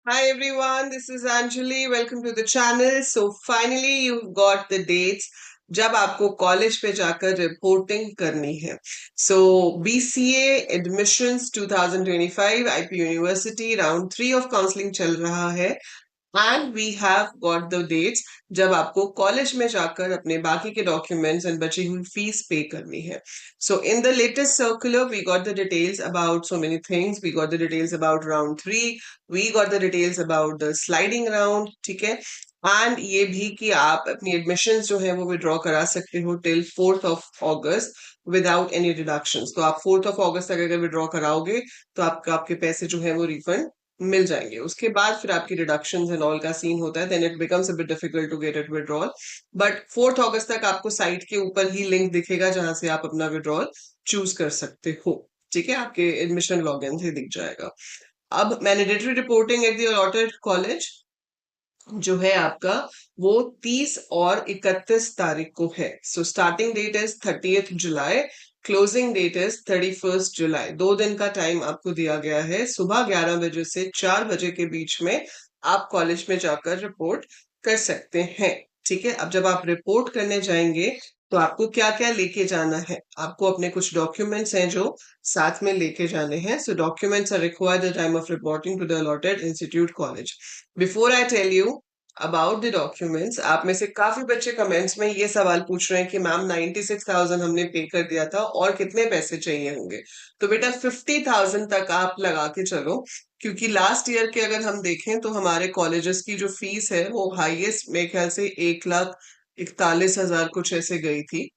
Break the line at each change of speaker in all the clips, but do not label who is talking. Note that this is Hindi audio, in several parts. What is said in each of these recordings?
Hi everyone, this is Anjali. Welcome to the channel. So finally you've got the dates जब आपको कॉलेज पे जाकर रिपोर्टिंग करनी है. So BCA admissions 2025 IP university round 3 of counselling चल रहा है. And we have got the dates जब आपको कॉलेज में जाकर अपने बाकी के डॉक्यूमेंट्स एंड बची हुई फीस पे करनी है. So in the latest circular we got the details about so many things. We got the details about round 3. We got the details about the sliding round. ठीक है. एंड ये भी कि आप अपनी एडमिशन जो है वो विड्रॉ करा सकते हो till 4th of August without any deductions. तो आप 4th ऑफ अगस्त तक अगर विड्रॉ कराओगे तो आपके पैसे जो है वो रिफंड मिल जाएंगे. उसके बाद फिर आपकी डिडक्शंस एंड ऑल का सीन होता है. Then it becomes a bit difficult to get it withdrawal. But 4th अगस्त तक आपको साइट के ऊपर ही लिंक दिखेगा जहां से आप अपना विड्रॉल चूज कर सकते हो. ठीक है. आपके एडमिशन लॉगिन से दिख जाएगा. अब mandatory reporting at the allotted college जो है आपका वो 30 और 31 तारीख को है. So starting date is 30th जुलाई. क्लोजिंग डेट इज 31st जुलाई. 2 दिन का टाइम आपको दिया गया है. सुबह 11 बजे से 4 बजे के बीच में आप कॉलेज में जाकर रिपोर्ट कर सकते हैं. ठीक है. अब जब आप रिपोर्ट करने जाएंगे तो आपको क्या क्या लेके जाना है. आपको अपने कुछ डॉक्यूमेंट्स हैं जो साथ में लेके जाने हैं. So documents are required at the time of reporting to the allotted institute college. Before I tell you about the documents, आप में से काफी बच्चे कमेंट्स में ये सवाल पूछ रहे हैं कि मैम 96,000 हमने पे कर दिया था और कितने पैसे चाहिए होंगे. तो बेटा 50,000 तक आप लगा के चलो. क्योंकि लास्ट ईयर के अगर हम देखें तो हमारे कॉलेजेस की जो फीस है वो हाईएस्ट मेरे ख्याल से 1,41,000 कुछ ऐसे गई थी.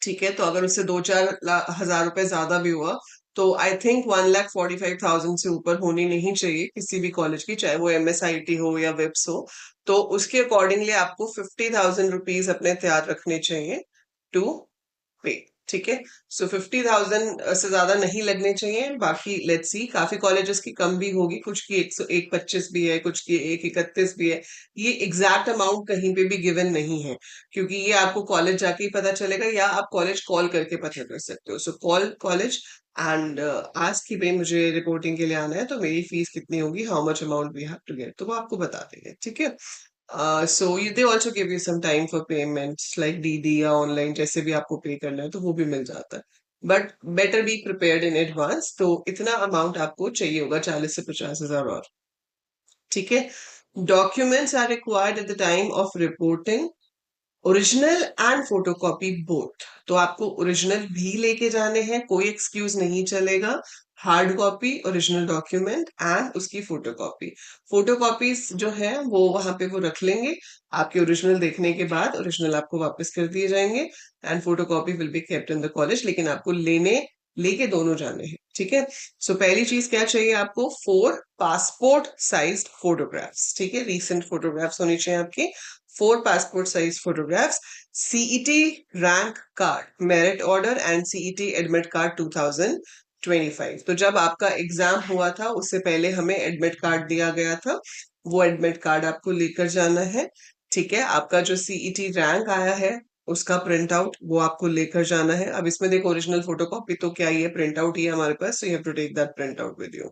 ठीक है. तो अगर उससे 2-4 हजार रुपए ज्यादा भी हुआ तो आई थिंक 1,45,000 से ऊपर होनी नहीं चाहिए किसी भी कॉलेज की, चाहे वो MSIT हो या विप्स हो. तो उसके अकॉर्डिंगली आपको 50,000 रुपीज अपने तैयार रखने चाहिए टू पे. ठीक है. सो 50,000 से ज्यादा नहीं लगने चाहिए. बाकी लेट्स सी, काफी कॉलेजेस की कम भी होगी, कुछ की 125 भी है, कुछ की 131 भी है. ये एग्जैक्ट अमाउंट कहीं पे भी गिवन नहीं है क्योंकि ये आपको कॉलेज जाके ही पता चलेगा या आप कॉलेज कॉल करके पता कर सकते हो. सो कॉल कॉलेज एंड आस्क कि भाई मुझे रिपोर्टिंग के लिए आना है तो मेरी फीस कितनी होगी, how much amount we have to get, तो वो आपको बता देंगे. ठीक है. they also give you some time for payments like DD या ऑनलाइन जैसे भी आपको पे करना है तो वो भी मिल जाता है. But better be prepared in advance. तो इतना अमाउंट आपको चाहिए होगा, 40 से 50 हजार और. ठीक है. Documents are required at the time of reporting. Original and photocopy both. तो आपको ओरिजिनल भी लेके जाने हैं, कोई एक्सक्यूज नहीं चलेगा. Hard copy original document and उसकी फोटोकॉपी. फोटोकॉपीज जो है वो वहां पे वो रख लेंगे. आपके ओरिजिनल देखने के बाद ओरिजिनल आपको वापस कर दिए जाएंगे and photocopy will be kept in the college. लेकिन आपको लेके दोनों जाने हैं. ठीक है. सो पहली चीज क्या चाहिए आपको, 4 पासपोर्ट साइज फोटोग्राफ्स. ठीक है. रीसेंट फोटोग्राफ्स होनी चाहिए आपकी. 4 passport size photographs, CET rank card, merit order and CET admit card 2025. तो जब आपका एग्जाम हुआ था उससे पहले हमें एडमिट कार्ड दिया गया था, वो एडमिट कार्ड आपको लेकर जाना है. ठीक है. आपका जो CET रैंक आया है उसका प्रिंट आउट वो आपको लेकर जाना है. अब इसमें देखो ओरिजिनल फोटोकॉपी तो क्या ही है, प्रिंट आउट ही है हमारे पास. So you have to take that print out with you.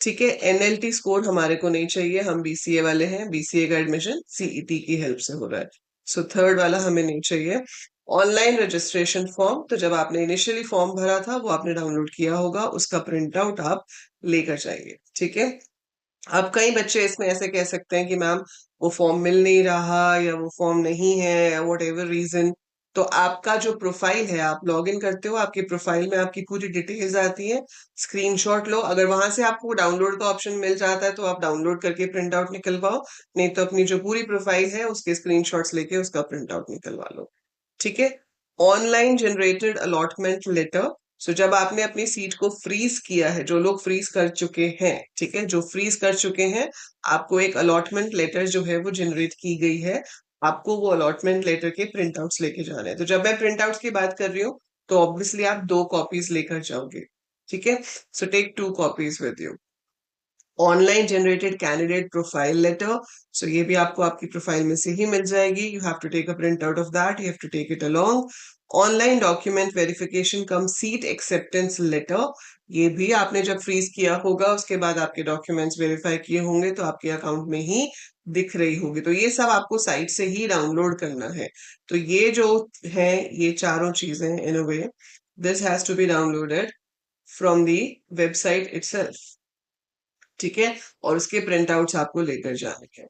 ठीक है. NLT स्कोर हमारे को नहीं चाहिए, हम BCA वाले हैं. BCA का एडमिशन CET की हेल्प से हो रहा है. सो थर्ड वाला हमें नहीं चाहिए. ऑनलाइन रजिस्ट्रेशन फॉर्म, तो जब आपने इनिशियली फॉर्म भरा था वो आपने डाउनलोड किया होगा, उसका प्रिंट आउट आप लेकर जाइए. ठीक है. अब कई बच्चे इसमें ऐसे कह सकते हैं कि मैम वो फॉर्म मिल नहीं रहा या वो फॉर्म नहीं है, वट एवर रीजन. तो आपका जो प्रोफाइल है, आप लॉग इन करते हो, आपकी प्रोफाइल में आपकी पूरी डिटेल्स आती है. स्क्रीनशॉट लो. अगर वहां से आपको डाउनलोड का ऑप्शन मिल जाता है तो आप डाउनलोड करके प्रिंट आउट निकलवाओ. नहीं तो अपनी जो पूरी प्रोफाइल है उसके स्क्रीनशॉट्स लेके उसका प्रिंट आउट निकलवा लो. ठीक है. Online generated allotment letter. So जब आपने अपनी सीट को फ्रीज किया है, जो लोग फ्रीज कर चुके हैं, ठीक है, जो फ्रीज कर चुके हैं, आपको एक अलॉटमेंट लेटर जो है वो जनरेट की गई है. आपको वो अलॉटमेंट लेटर के प्रिंट आउट्स लेके जाने हैं. तो जब मैं प्रिंट आउट्स की बात कर रही हूँ तो ऑब्वियसली आप 2 कॉपीज लेकर जाओगे. ठीक है. So take 2 copies with you. Online generated candidate profile letter. So ये भी आपको आपकी प्रोफाइल में से ही मिल जाएगी. You have to take a print out of that, you have to take it along. Online document verification cum seat acceptance letter, ये भी आपने जब फ्रीज किया होगा उसके बाद आपके डॉक्यूमेंट्स वेरीफाई किए होंगे तो आपके अकाउंट में ही दिख रही होगी। तो ये सब आपको साइट से ही डाउनलोड करना है। तो ये जो है, ये चारों चीजें in a way this has to be downloaded from the website itself, ठीक है। और उसके प्रिंट आउट्स आपको लेकर जाने हैं।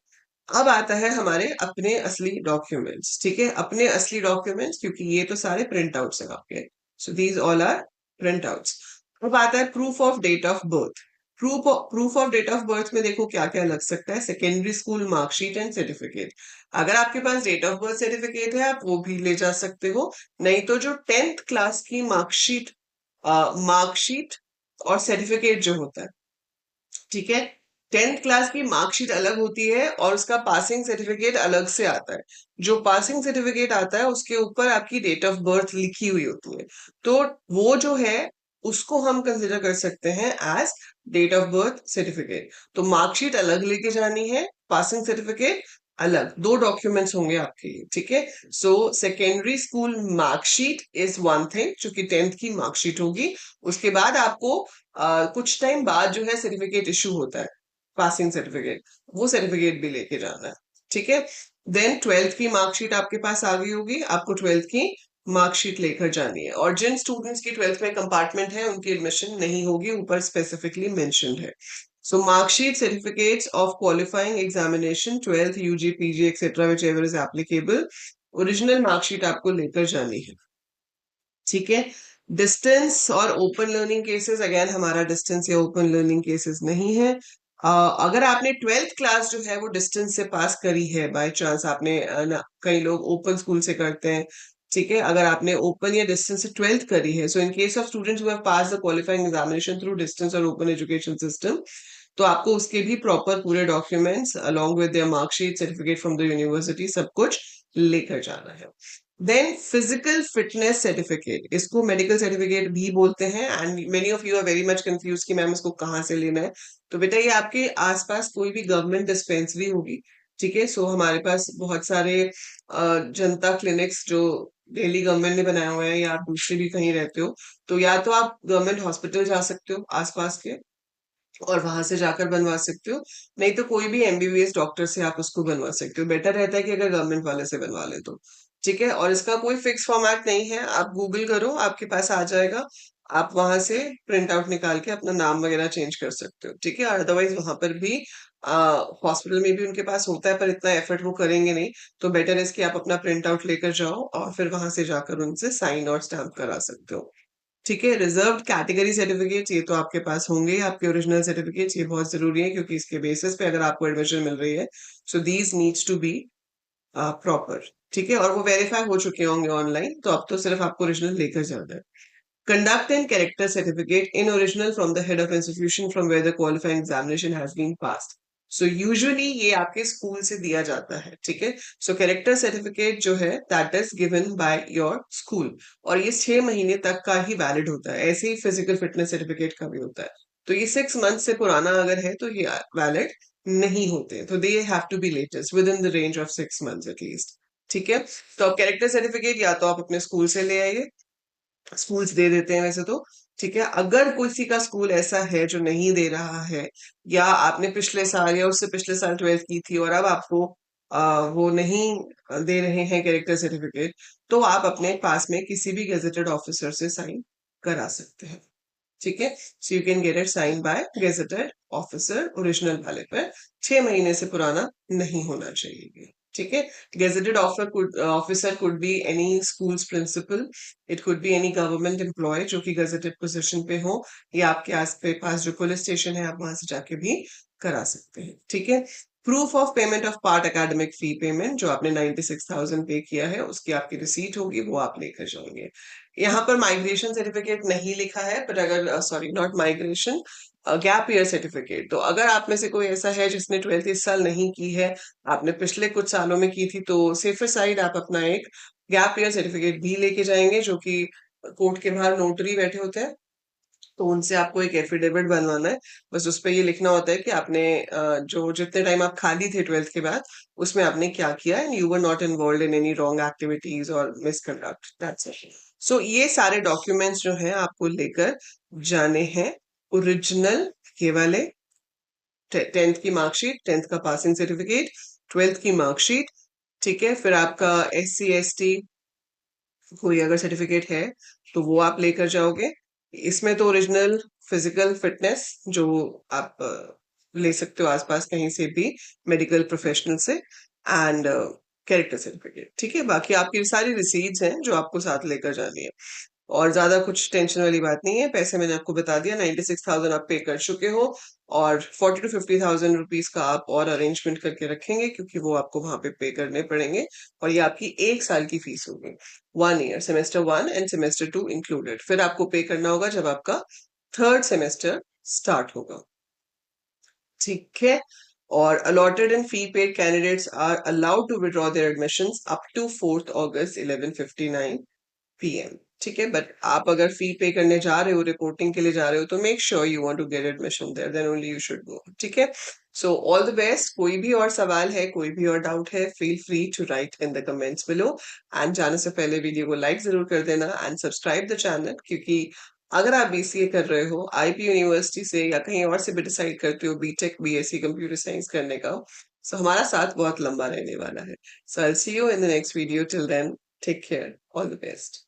अब आता है हमारे अपने असली डॉक्यूमेंट्स, ठीक है। अपने असली डॉक्यूमेंट्स, क्योंकि ये तो सारे प्रिंट आउट्स हैं आपके, so these all are print outs. अब आता है proof of date of birth. Proof of date of birth में देखो क्या क्या लग सकता है, secondary school marksheet and certificate. अगर आपके पास डेट ऑफ बर्थ सर्टिफिकेट है आप वो भी ले जा सकते हो, नहीं तो जो 10th क्लास की मार्कशीट, मार्कशीट और सर्टिफिकेट जो होता है, ठीक है। 10th क्लास की मार्कशीट अलग होती है और उसका पासिंग सर्टिफिकेट अलग से आता है। जो पासिंग सर्टिफिकेट आता है उसके ऊपर आपकी डेट ऑफ बर्थ लिखी हुई होती है, तो वो जो है उसको हम कंसिडर कर सकते हैं as date of birth certificate. तो मार्कशीट अलग लेके जानी है, पासिंग सर्टिफिकेट अलग, दो डॉक्यूमेंट्स होंगे आपके लिए, ठीक है। So secondary school marksheet is one thing, जो कि 10th की मार्कशीट होगी। उसके बाद आपको कुछ टाइम बाद जो है सर्टिफिकेट इशू होता है, पासिंग सर्टिफिकेट, वो सर्टिफिकेट भी लेके जाना है, ठीक है। देन 12th की मार्कशीट आपके पास आ गई होगी, आपको 12th की मार्कशीट लेकर जानी है। और जिन स्टूडेंट्स की 12th में कंपार्टमेंट है उनकी एडमिशन नहीं होगी, ऊपर स्पेसिफिकली मेंशन्ड है। So marksheet, certificates of qualifying examination 12th UG PG etcetera whichever is applicable, original marksheet आपको लेकर जानी है, ठीक है। डिस्टेंस और ओपन लर्निंग केसेस, अगेन हमारा डिस्टेंस या ओपन लर्निंग केसेस नहीं है। अगर आपने 12th क्लास जो है वो डिस्टेंस से पास करी है, बाय चांस आपने कई लोग ओपन स्कूल से करते हैं, ठीक है। अगर आपने ओपन या डिस्टेंस से 12th करी है, so in case of students who have passed the qualifying examination through distance और ओपन एजुकेशन सिस्टम, तो आपको उसके भी प्रॉपर पूरे documents along with their marksheet, certificate from the university, सब कुछ लेकर जाना है। देन फिजिकल फिटनेस सर्टिफिकेट, इसको मेडिकल सर्टिफिकेट भी बोलते हैं, and many of you are very much confuse कि मैम इसको कहाँ से लेना है। तो बेटा ये आपके आसपास कोई भी गवर्नमेंट डिस्पेंसरी होगी, ठीक है। सो हमारे पास बहुत सारे जनता क्लिनिक्स जो दिल्ली गवर्नमेंट ने बनाए हुए हैं, या आप दूसरे भी कहीं रहते हो, तो या तो आप गवर्नमेंट हॉस्पिटल जा सकते हो आसपास के और वहां से जाकर बनवा सकते हो, नहीं तो कोई भी एमबीबीएस डॉक्टर से आप उसको बनवा सकते हो। बेटर रहता है कि अगर गवर्नमेंट वाले से बनवा ले तो, ठीक है। और इसका कोई फिक्स फॉर्मेट नहीं है, आप गूगल करो आपके पास आ जाएगा, आप वहां से प्रिंट आउट निकाल के अपना नाम वगैरह चेंज कर सकते हो, ठीक है। अदरवाइज वहां पर भी हॉस्पिटल में भी उनके पास होता है, पर इतना एफर्ट वो करेंगे नहीं। तो बेटर है कि आप अपना प्रिंट आउट लेकर जाओ और फिर वहां से जाकर उनसे साइन और स्टैम्प करा सकते हो, ठीक है। रिजर्व्ड कैटेगरी सर्टिफिकेट, ये तो आपके पास होंगे, आपके ओरिजिनल सर्टिफिकेट्स, ये बहुत जरूरी है क्योंकि इसके बेसिस पे अगर आपको एडमिशन मिल रही है, so these needs to be proper, ठीक है। और वो वेरीफाई हो चुके होंगे ऑनलाइन, तो अब तो सिर्फ आपको ओरिजिनल लेकर जाना है। Conduct and character certificate in original from the head of institution from where the qualifying examination has been passed. So usually ये आपके स्कूल से दिया जाता है, ठीक है। So character certificate जो है that is given by your school, और ये 6 महीने तक का ही वैलिड होता है, ऐसे ही फिजिकल फिटनेस सर्टिफिकेट का भी होता है। तो ये 6 मंथ से पुराना अगर है तो ये वैलिड नहीं होते, तो they have to be latest within the range of 6 months at least, ठीक है। तो अब कैरेक्टर सर्टिफिकेट या तो आप अपने स्कूल से ले आइए, स्कूल्स दे देते हैं वैसे तो, ठीक है। अगर किसी का स्कूल ऐसा है जो नहीं दे रहा है, या आपने पिछले साल या उससे पिछले साल 12th की थी और अब आपको वो नहीं दे रहे हैं कैरेक्टर सर्टिफिकेट, तो आप अपने पास में किसी भी गेजेटेड ऑफिसर से साइन करा सकते हैं, ठीक है। So you can get it sign by gazetted officer, original वाले पर 6 महीने से पुराना नहीं होना चाहिए, ठीक है। Gazetted officer could be any schools principal, it could be any government employ जो कि गेजेटेड पोजीशन पे हो, या आपके आस पास जो पुलिस स्टेशन है आप वहां से जाके भी करा सकते हैं, ठीक है। Proof of payment of part academic fee payment, जो आपने 96,000 पे किया है उसकी आपकी रिसीट होगी, वो आप लेकर जाएंगे। यहाँ पर माइग्रेशन सर्टिफिकेट नहीं लिखा है, पर अगर sorry not migration, gap year certificate, तो अगर आप में से कोई ऐसा है जिसने 12th इस साल नहीं की है, आपने पिछले कुछ सालों में की थी, तो सेफर साइड आप अपना एक गैप ईयर सर्टिफिकेट भी लेके जाएंगे, जो कि कोर्ट के बाहर नोटरी बैठे होते हैं, तो उनसे आपको एक एफिडेविट बनवाना है। बस उसपे ये लिखना होता है कि आपने जो जितने टाइम आप खाली थे 12th के बाद, उसमें आपने क्या किया and you were not involved in any wrong activities और मिसकंडक्ट, दैट्स इट। सो ये सारे डॉक्यूमेंट्स जो हैं आपको लेकर जाने हैं। ओरिजिनल ये वाले 10th की मार्कशीट, 10th का पासिंग सर्टिफिकेट, 12th की मार्कशीट, ठीक है। फिर आपका SC ST कोई अगर सर्टिफिकेट है तो वो आप लेकर जाओगे। इसमें तो ओरिजिनल फिजिकल फिटनेस जो आप ले सकते हो आसपास कहीं से भी मेडिकल प्रोफेशनल से, एंड कैरेक्टर सर्टिफिकेट, ठीक है। बाकी आपकी सारी रिसीट्स हैं जो आपको साथ लेकर जानी है, और ज्यादा कुछ टेंशन वाली बात नहीं है। पैसे मैंने आपको बता दिया, 96,000 आप पे कर चुके हो, और 40 to 50,000 रुपीज का आप और अरेंजमेंट करके रखेंगे, क्योंकि वो आपको वहां पे करने पड़ेंगे। और ये आपकी 1 साल की फीस होगी, 1 year, semester 1 end semester 2 included. फिर आपको पे करना होगा जब आपका 3rd सेमेस्टर स्टार्ट होगा, ठीक है। और allotted and fee paid candidates are allowed to withdraw their admissions up to 4th August 11:59 PM, ठीक है। बट आप अगर फी पे करने जा रहे हो, रिपोर्टिंग के लिए जा रहे हो, तो make sure you want to get admission there, then only you should go, ठीक है। So all the best. कोई भी और सवाल है, कोई भी और डाउट है, feel free to write in the comments below. And जाने से पहले वीडियो को लाइक जरूर कर देना एंड सब्सक्राइब द चैनल, क्योंकि अगर आप BCA कर रहे हो IB यूनिवर्सिटी से या कहीं और से भी डिसाइड करते हो BTech BSc कंप्यूटर साइंस करने का, सो हमारा साथ बहुत लंबा रहने वाला है। So I will see you in the next video. Till then, take care, all the best.